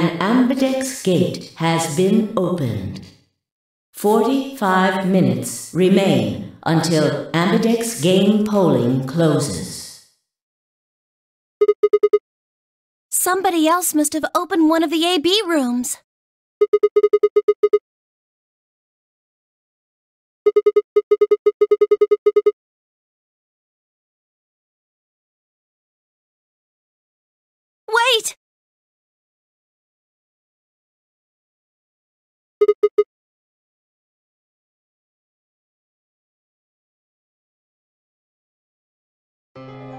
An ambidex gate has been opened. 45 minutes remain until ambidex game polling closes. Somebody else must have opened one of the AB rooms. Wait!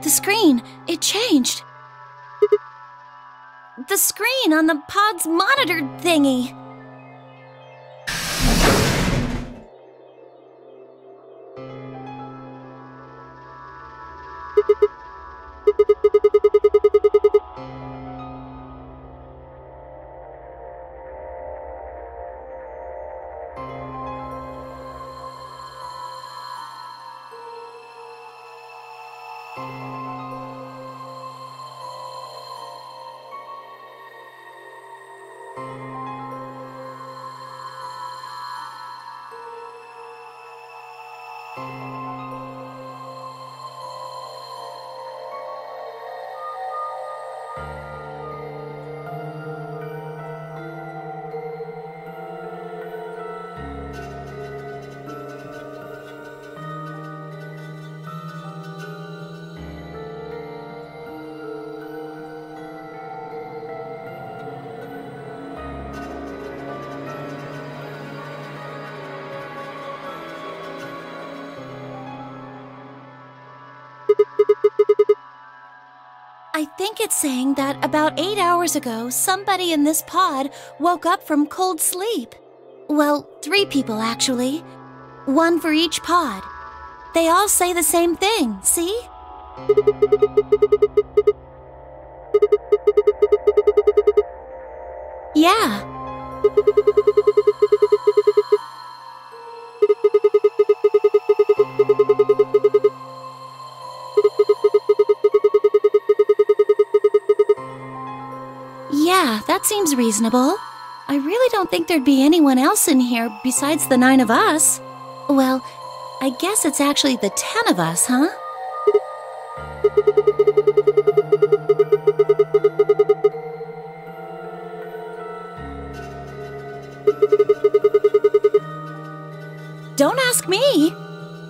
The screen, it changed. The screen on the pod's monitor thingy. I think it's saying that about 8 hours ago, somebody in this pod woke up from cold sleep. Well, 3 people actually. 1 for each pod. They all say the same thing, see? Yeah. Yeah, that seems reasonable. I really don't think there'd be anyone else in here besides the 9 of us. Well, I guess it's actually the 10 of us, huh? Don't ask me!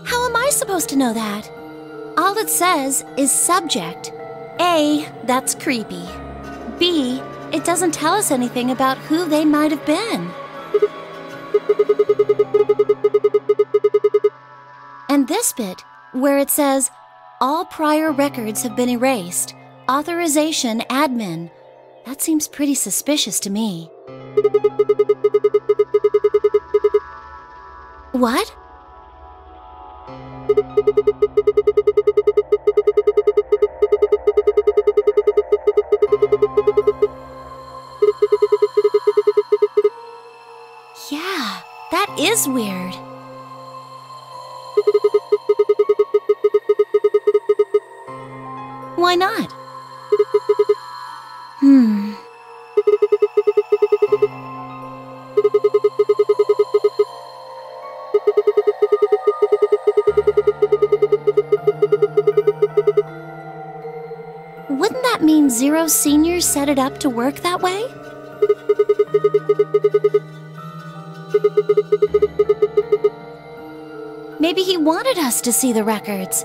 How am I supposed to know that? All it says is subject. A, that's creepy. B, it doesn't tell us anything about who they might have been. And this bit, where it says, all prior records have been erased. Authorization admin. That seems pretty suspicious to me. What? Yeah, that is weird. Why not? Wouldn't that mean Zero Senior set it up to work that way? Maybe he wanted us to see the records.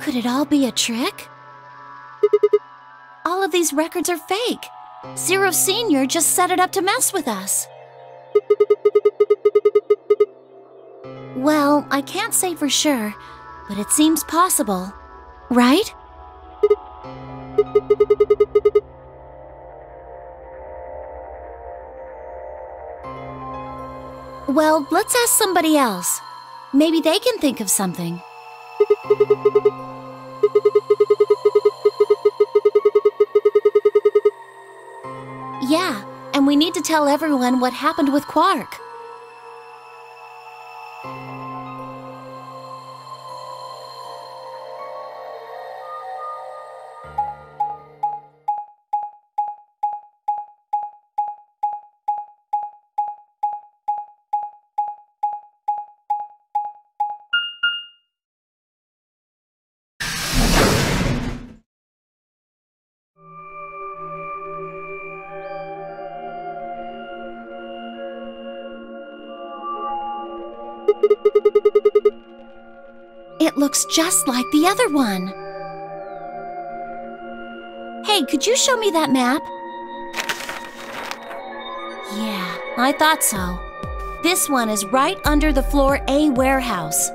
Could it all be a trick? All of these records are fake. Zero Senior just set it up to mess with us. Well, I can't say for sure, but it seems possible, right? Well, let's ask somebody else. Maybe they can think of something. Yeah, and we need to tell everyone what happened with Quark. It looks just like the other one. Hey, could you show me that map? Yeah, I thought so. This one is right under the floor A warehouse.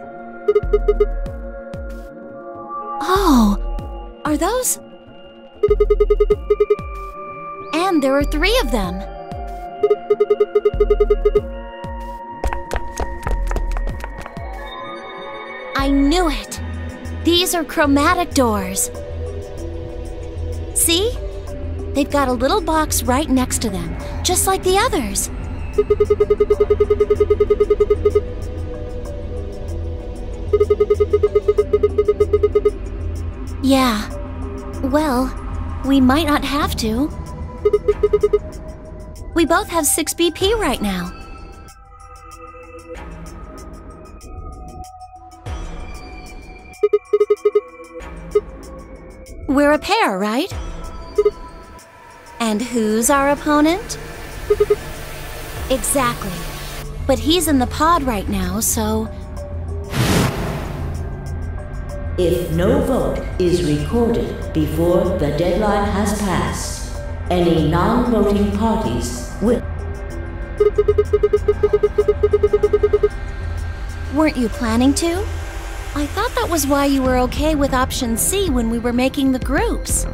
Oh, are those? And there are 3 of them. I knew it! These are chromatic doors. See? They've got a little box right next to them, just like the others. Yeah. Well, we might not have to. We both have 6 BP right now. We're a pair, right? And who's our opponent? Exactly. But he's in the pod right now, so... If no vote is recorded before the deadline has passed, any non-voting parties will... Weren't you planning to? I thought that was why you were okay with option C when we were making the groups.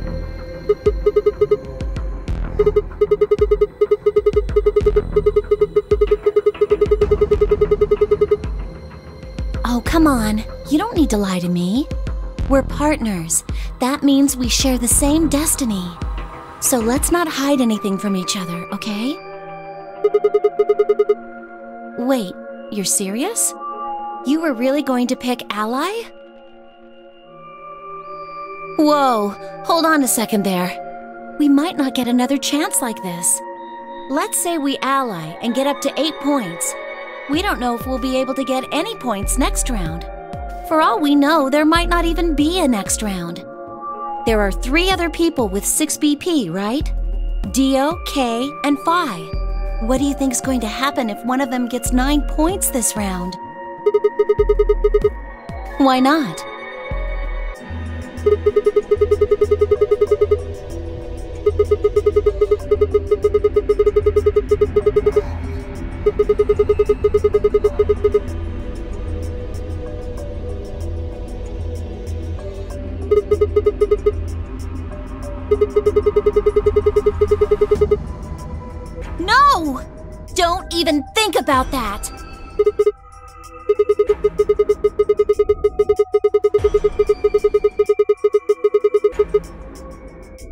Oh, come on. You don't need to lie to me. We're partners. That means we share the same destiny. So let's not hide anything from each other, okay? Wait, you're serious? You were really going to pick Ally? Whoa, hold on a second there. We might not get another chance like this. Let's say we ally and get up to 8 points. We don't know if we'll be able to get any points next round. For all we know, there might not even be a next round. There are 3 other people with 6 BP, right? Dio, Kay, and Phi. What do you think's going to happen if one of them gets 9 points this round? Why not? No! Don't even think about that!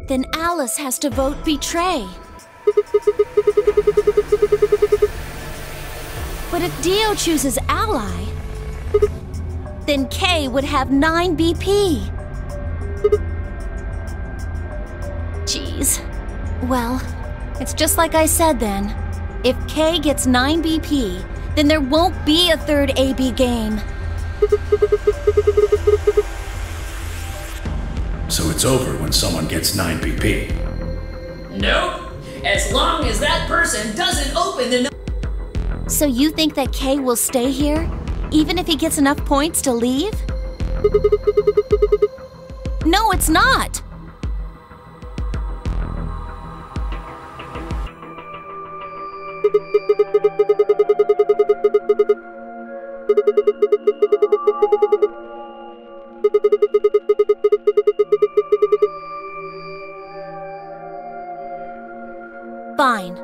Then Alice has to vote Betray. But if Dio chooses Ally, then Kay would have 9 BP. Jeez. Well, it's just like I said then. If Kay gets 9 BP, then there won't be a third AB game. So it's over when someone gets 9 BP. Nope. As long as that person doesn't open the... So you think that Kay will stay here, even if he gets enough points to leave? No, it's not! Fine.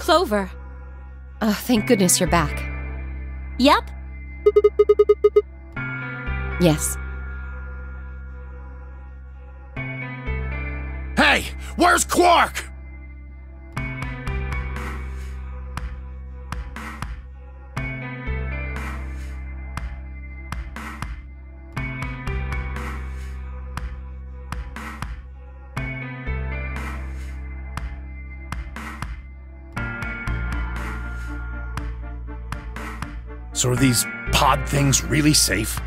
Clover. Oh, thank goodness you're back. Yep. Yes. Hey, where's Quark? So are these pod things really safe?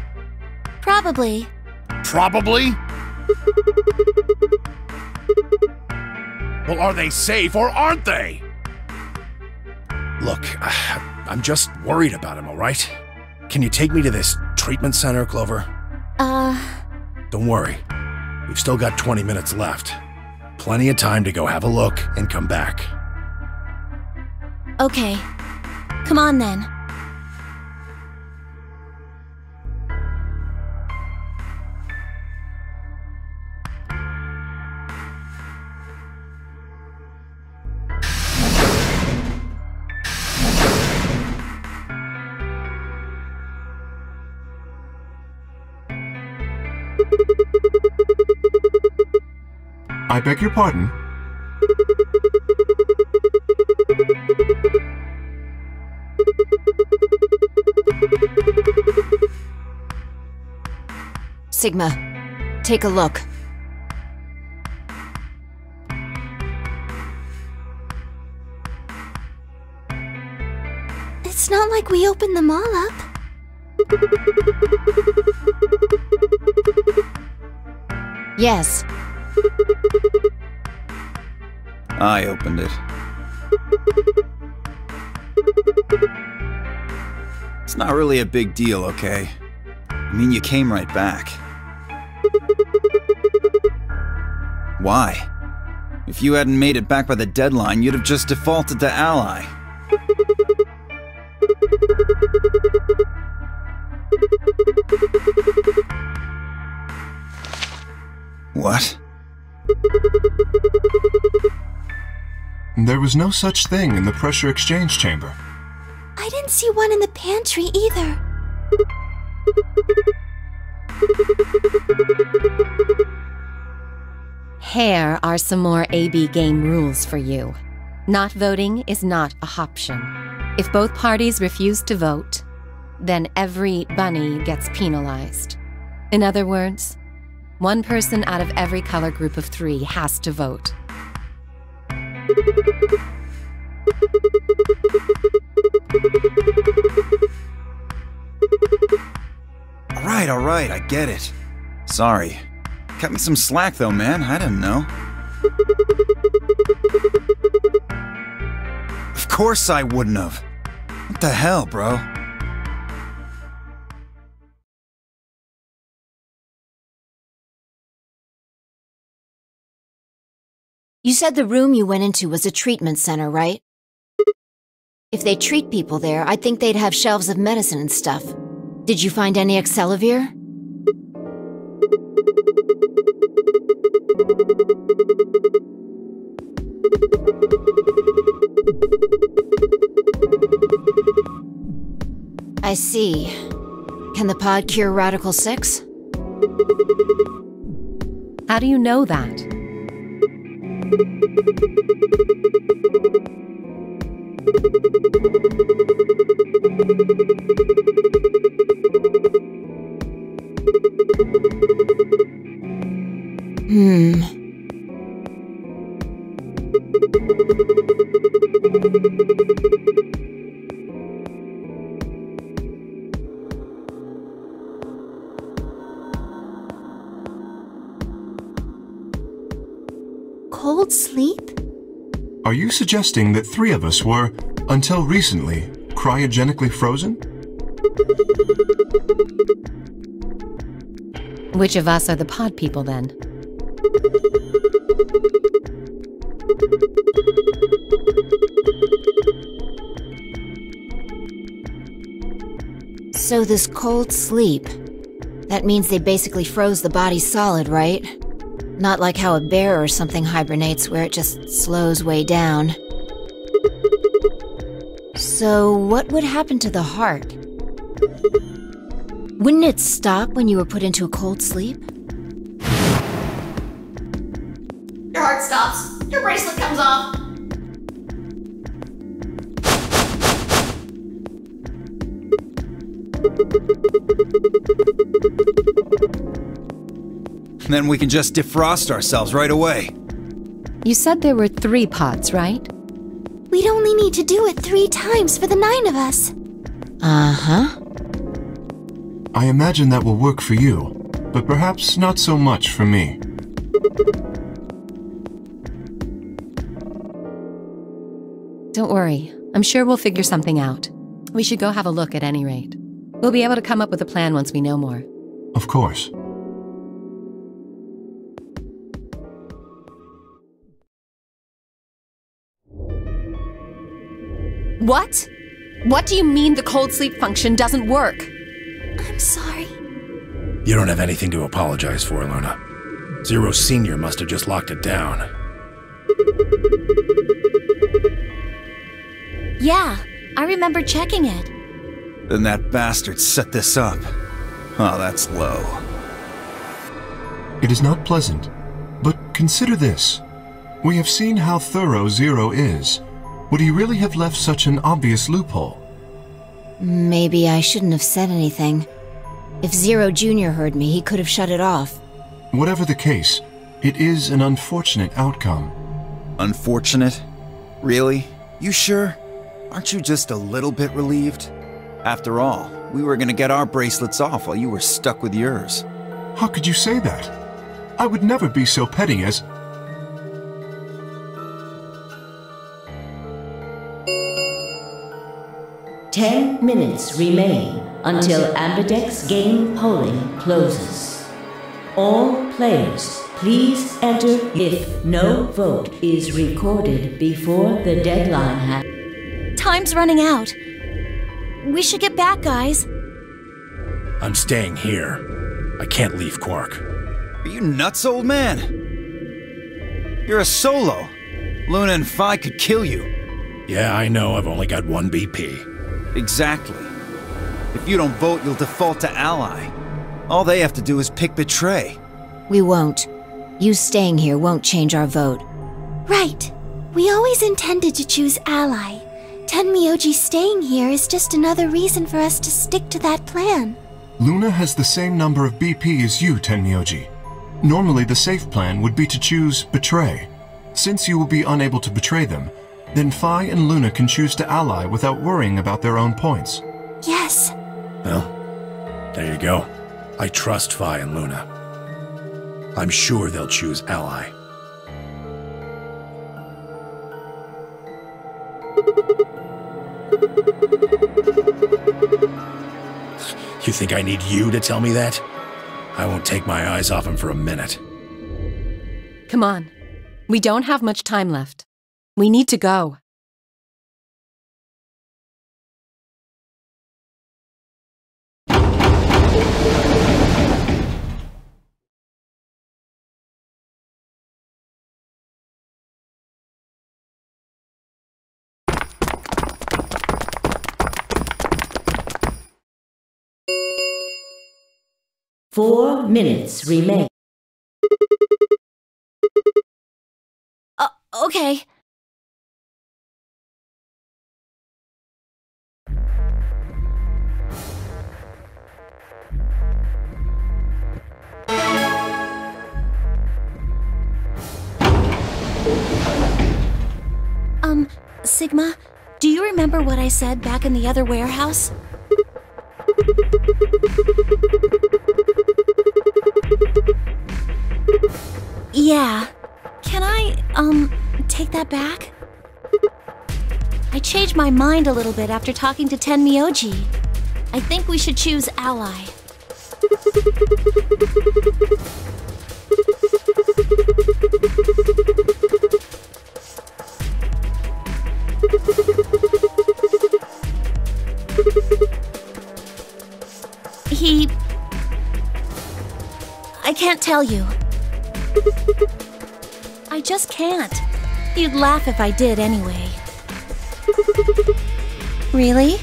Probably. Probably? Well, are they safe or aren't they? Look, I'm just worried about him, all right? Can you take me to this treatment center, Clover? Don't worry. We've still got 20 minutes left. Plenty of time to go have a look and come back. Okay. Come on then. I beg your pardon? Sigma, take a look. It's not like we opened them all up. Yes. I opened it. It's not really a big deal, okay? I mean, you came right back. Why? If you hadn't made it back by the deadline, you'd have just defaulted to Ally. What? There was no such thing in the pressure exchange chamber. I didn't see one in the pantry either. Here are some more AB game rules for you. Not voting is not a option. If both parties refuse to vote, then every bunny gets penalized. In other words, one person out of every color group of 3 has to vote. All right, I get it. Sorry. Cut me some slack though, man. I didn't know. Of course I wouldn't have. What the hell, bro? You said the room you went into was a treatment center, right? If they treat people there, I'd think they'd have shelves of medicine and stuff. Did you find any Excelavir? I see. Can the pod cure Radical 6? How do you know that? Cold sleep? Are you suggesting that 3 of us were, until recently, cryogenically frozen? Which of us are the pod people then? So this cold sleep, that means they basically froze the body solid, right? Not like how a bear or something hibernates where it just slows way down. So, what would happen to the heart? Wouldn't it stop when you were put into a cold sleep? Your heart stops. Your bracelet comes off. Then we can just defrost ourselves right away. You said there were 3 pods, right? We'd only need to do it 3 times for the 9 of us. Uh-huh. I imagine that will work for you, but perhaps not so much for me. Don't worry. I'm sure we'll figure something out. We should go have a look at any rate. We'll be able to come up with a plan once we know more. Of course. What? What do you mean the cold sleep function doesn't work? I'm sorry. You don't have anything to apologize for, Luna. Zero Senior must have just locked it down. Yeah, I remember checking it. Then that bastard set this up. Oh, that's low. It is not pleasant, but consider this. We have seen how thorough Zero is. Would he really have left such an obvious loophole? Maybe I shouldn't have said anything. If Zero Jr. heard me, he could have shut it off. Whatever the case, it is an unfortunate outcome. Unfortunate? Really? You sure? Aren't you just a little bit relieved? After all, we were gonna get our bracelets off while you were stuck with yours. How could you say that? I would never be so petty as... Ten minutes remain until Ambidex game polling closes. All players, please enter if no vote is recorded before the deadline has... Time's running out. We should get back, guys. I'm staying here. I can't leave Quark. Are you nuts, old man? You're a solo. Luna and Phi could kill you. Yeah, I know. I've only got 1 BP. Exactly. If you don't vote, you'll default to Ally. All they have to do is pick Betray. We won't. You staying here won't change our vote. Right. We always intended to choose Ally. Tenmyoji staying here is just another reason for us to stick to that plan. Luna has the same number of BP as you, Tenmyoji. Normally, the safe plan would be to choose Betray. Since you will be unable to betray them, then Phi and Luna can choose to ally without worrying about their own points. Yes. Well, there you go. I trust Phi and Luna. I'm sure they'll choose ally. You think I need you to tell me that? I won't take my eyes off him for a minute. Come on. We don't have much time left. We need to go. Four minutes remain. Okay. Sigma, do you remember what I said back in the other warehouse? Yeah. Can I, take that back? I changed my mind a little bit after talking to Tenmyoji. I think we should choose ally. I can't tell you. I just can't. You'd laugh if I did anyway. Really?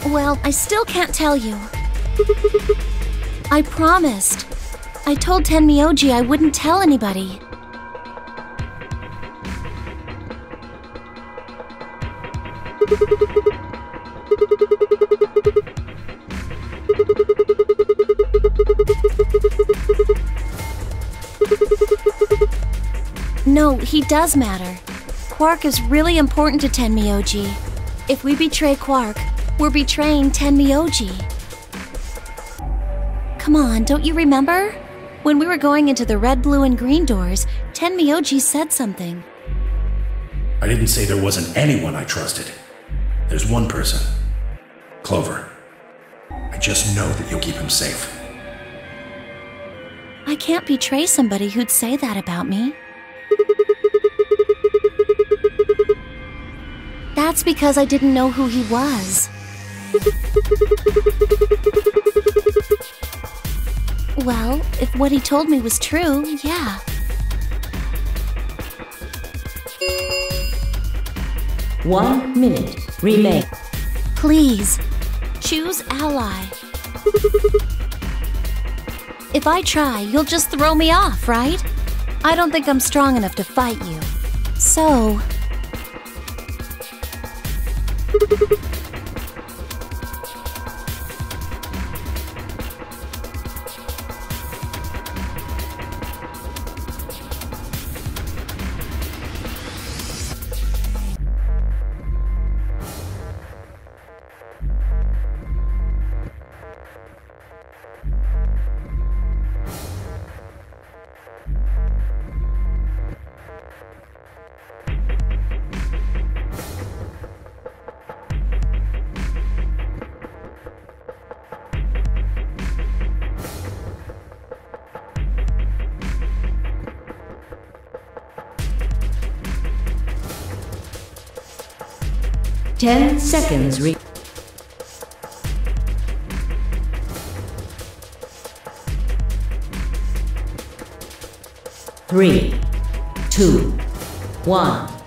Well, I still can't tell you. I promised. I told Tenmyoji I wouldn't tell anybody. No, he does matter. Quark is really important to Tenmyoji. If we betray Quark, we're betraying Tenmyoji. Come on, don't you remember? When we were going into the red, blue, and green doors, Tenmyoji said something. I didn't say there wasn't anyone I trusted. There's one person. Clover. I just know that you'll keep him safe. I can't betray somebody who'd say that about me. That's because I didn't know who he was. Well, if what he told me was true, yeah. One minute remain. Please, choose ally. If I try, you'll just throw me off, right? I don't think I'm strong enough to fight you. So... Ten seconds. 3, 2, 1.